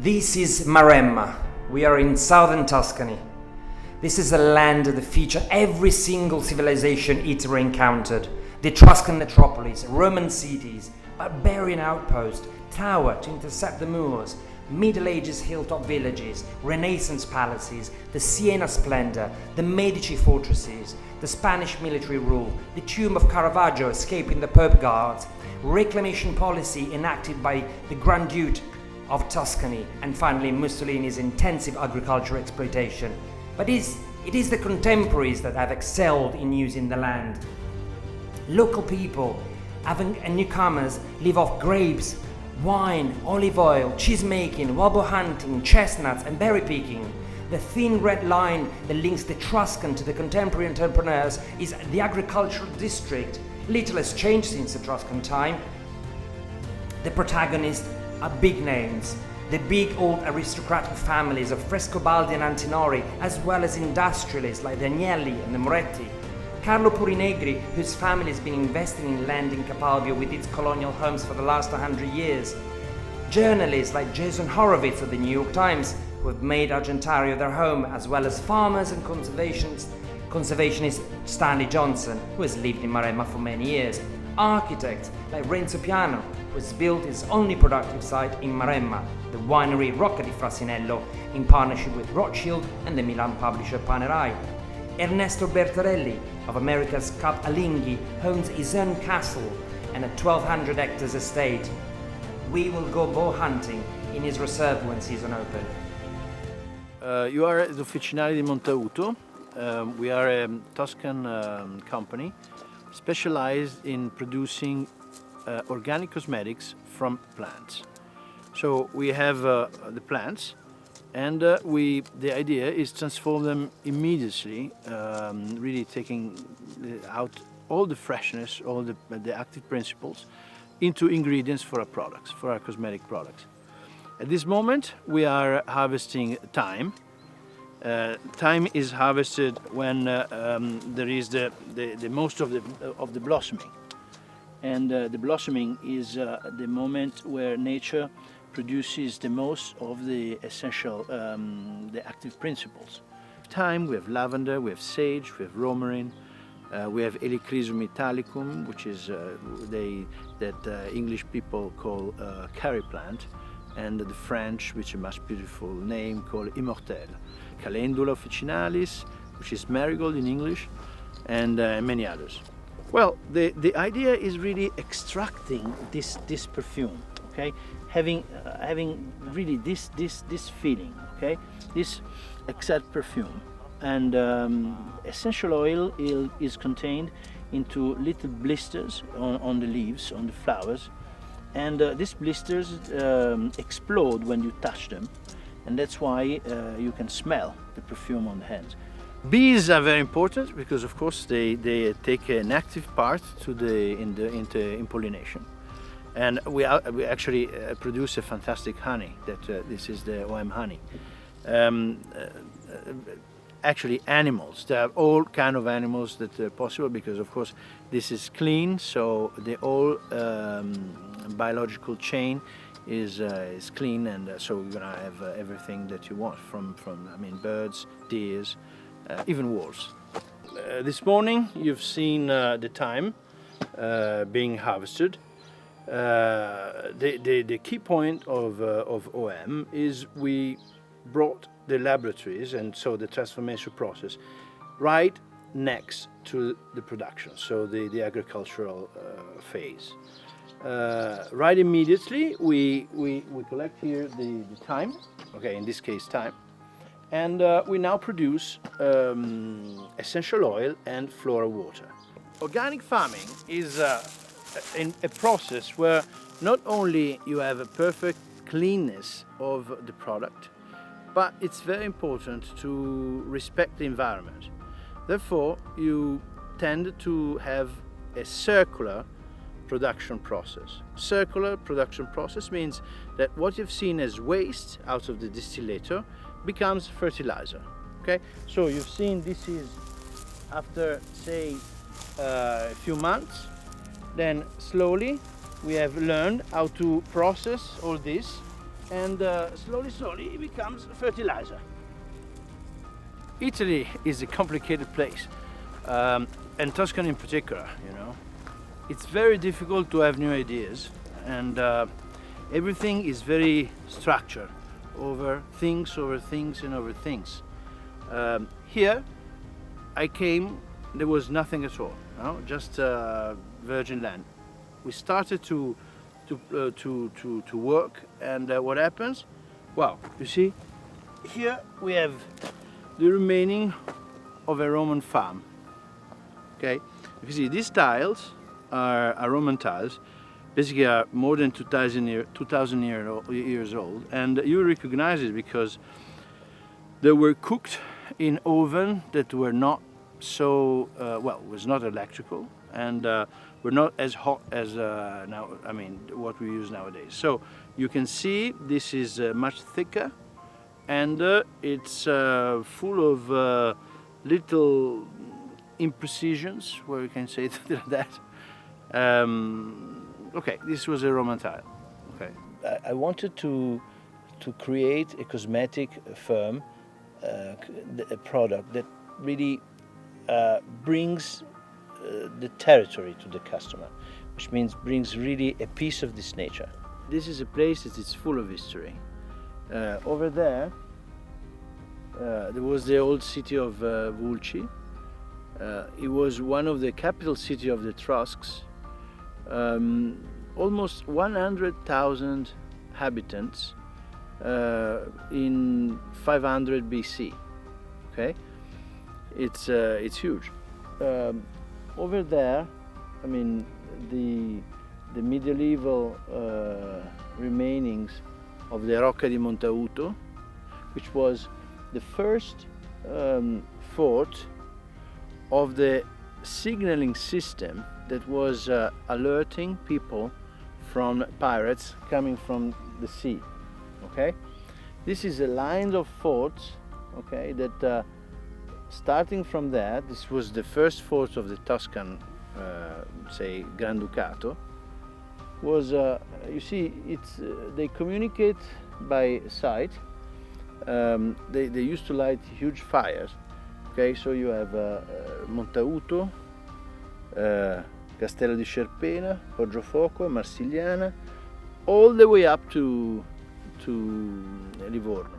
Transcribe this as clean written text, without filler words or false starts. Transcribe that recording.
This is Maremma. We are in southern Tuscany. This is a land that features every single civilization Italy encountered. The Etruscan metropolis, Roman cities, barbarian outposts, tower to intercept the Moors, Middle Ages hilltop villages, Renaissance palaces, the Siena splendor, the Medici fortresses, the Spanish military rule, the tomb of Caravaggio escaping the Pope guards, reclamation policy enacted by the Grand Duke of Tuscany, and finally Mussolini's intensive agricultural exploitation. But it is the contemporaries that have excelled in using the land. Local people and newcomers live off grapes, wine, olive oil, cheese making, wobble hunting, chestnuts and berry picking. The thin red line that links the Etruscan to the contemporary entrepreneurs is the agricultural district. Little has changed since Etruscan time. The protagonists are big names, the big old aristocratic families of Frescobaldi and Antinori, as well as industrialists like the Agnelli and the Moretti. Carlo Purinegri, whose family has been investing in land in Capalbio with its colonial homes for the last 100 years. Journalists like Jason Horowitz of the New York Times, who have made Argentario their home, as well as farmers and conservationist Stanley Johnson, who has lived in Maremma for many years. Architects like Renzo Piano, who has built his only productive site in Maremma, the winery Rocca di Frasinello, in partnership with Rothschild and the Milan publisher Panerai. Ernesto Bertarelli of America's Cap Alinghi owns his own castle and a 1,200 hectares estate. We will go bow hunting in his reserve when season open. You are at Officinali di Montauto. We are a Tuscan company specialized in producing organic cosmetics from plants. So we have the plants, and the idea is transform them immediately, really taking out all the freshness, all the active principles into ingredients for our products, for our cosmetic products. At this moment we are harvesting thyme. Thyme is harvested when there is the most of the blossoming, and the blossoming is the moment where nature produces the most of the essential, the active principles. Thyme, we have lavender, we have sage, we have romarin, we have Helichrysum italicum, which is that English people call curry plant, and the French, which is a much beautiful name, called immortelle. Calendula officinalis, which is marigold in English, and many others. Well, the idea is really extracting this perfume, okay? Having really this feeling, okay? This exact perfume, and essential oil is contained into little blisters on the leaves, on the flowers, and these blisters explode when you touch them, and that's why you can smell the perfume on the hands. Bees are very important because, of course, they take an active part in pollination, and we actually produce a fantastic honey. This is the OM honey. Actually, animals. There are all kind of animals that are possible because, of course, this is clean. So the whole biological chain is clean, and so you're gonna have everything that you want from I mean, birds, deers, even wolves. This morning you've seen the thyme being harvested. The key point of OM is we brought the laboratories, and so the transformation process, right next to the production, so the agricultural phase. Right immediately we collect here the thyme, okay, in this case thyme, and we now produce essential oil and floral water. Organic farming is a process where not only you have a perfect cleanness of the product, but it's very important to respect the environment. Therefore, you tend to have a circular production process. Circular production process means that what you've seen as waste out of the distillator becomes fertilizer. Okay, so you've seen this is after, say, a few months. Then slowly we have learned how to process all this and slowly it becomes fertilizer. Italy is a complicated place, and Tuscany in particular, you know. It's very difficult to have new ideas, and everything is very structured over things, over things, and over things. Here, I came, there was nothing at all, no? Just virgin land. We started to work, and what happens? Well, you see, here we have the remaining of a Roman farm. Okay, you see these tiles are Roman tiles. Basically, are more than 2,000 years old, and you recognize it because they were cooked in oven that were not so well, was not electrical, and were not as hot as now. I mean, what we use nowadays. So you can see this is much thicker, and it's full of little imprecisions, where you can say it like that. Okay, this was a Roman tile. Okay, I wanted to create a cosmetic firm, a product that really brings the territory to the customer, which means brings really a piece of this nature. This is a place that is full of history. Over there, there was the old city of Vulci. It was one of the capital cities of the Etruscs. Almost 100,000 inhabitants in 500 BC. Okay, it's huge. Over there, I mean, the medieval remainings of the Rocca di Montauto, which was the first fort of the signaling system that was alerting people from pirates coming from the sea. Okay, this is a line of forts. Okay, that starting from that, this was the first fort of the Tuscan, say, Granducato. Was you see, it's they communicate by sight. They used to light huge fires. Okay, so you have Montauto, Castello di Cerpena, Poggiofoco, Marsigliana, all the way up to Livorno.